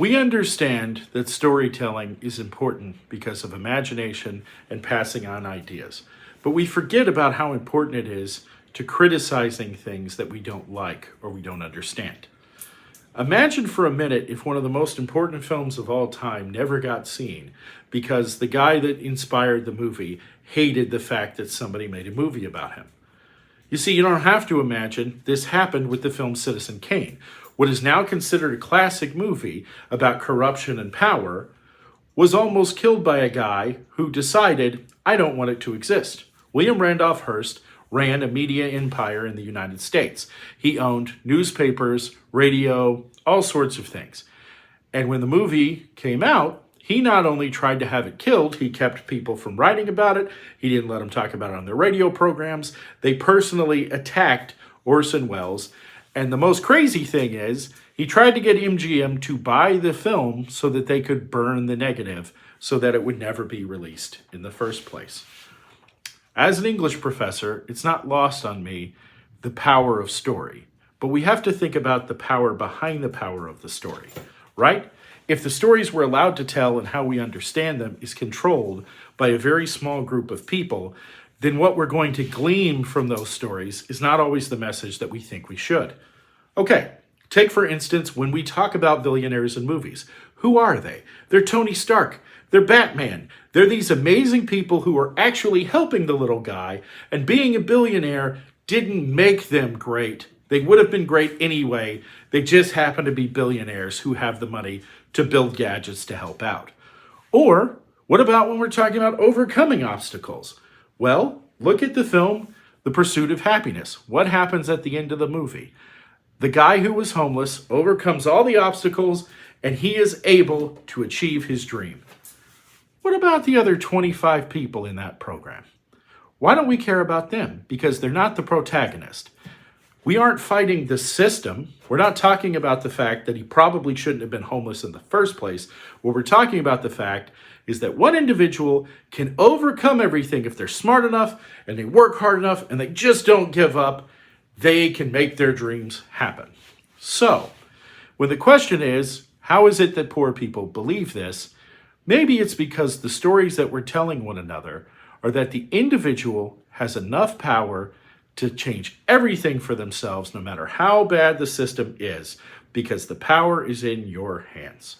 We understand that storytelling is important because of imagination and passing on ideas, but we forget about how important it is to criticizing things that we don't like or we don't understand. Imagine for a minute if one of the most important films of all time never got seen because the guy that inspired the movie hated the fact that somebody made a movie about him. You see, you don't have to imagine this happened with the film Citizen Kane. What is now considered a classic movie about corruption and power was almost killed by a guy who decided, I don't want it to exist. William Randolph Hearst ran a media empire in the United States. He owned newspapers, radio, all sorts of things. And when the movie came out, he not only tried to have it killed, he kept people from writing about it. He didn't let them talk about it on their radio programs. They personally attacked Orson Welles. And the most crazy thing is, he tried to get MGM to buy the film so that they could burn the negative so that it would never be released in the first place. As an English professor, it's not lost on me the power of story, but we have to think about the power behind the power of the story, right? If the stories we're allowed to tell and how we understand them is controlled by a very small group of people, then what we're going to glean from those stories is not always the message that we think we should. Okay, take for instance, when we talk about billionaires in movies, who are they? They're Tony Stark. They're Batman. They're these amazing people who are actually helping the little guy, and being a billionaire didn't make them great. They would have been great anyway. They just happen to be billionaires who have the money to build gadgets to help out. Or what about when we're talking about overcoming obstacles? Well, look at the film, The Pursuit of Happiness. What happens at the end of the movie? The guy who was homeless overcomes all the obstacles and he is able to achieve his dream. What about the other 25 people in that program? Why don't we care about them? Because they're not the protagonist. We aren't fighting the system. We're not talking about the fact that he probably shouldn't have been homeless in the first place. What we're talking about the fact is that one individual can overcome everything if they're smart enough and they work hard enough and they just don't give up. They can make their dreams happen. So, when the question is, how is it that poor people believe this? Maybe it's because the stories that we're telling one another are that the individual has enough power to change everything for themselves, no matter how bad the system is, because the power is in your hands.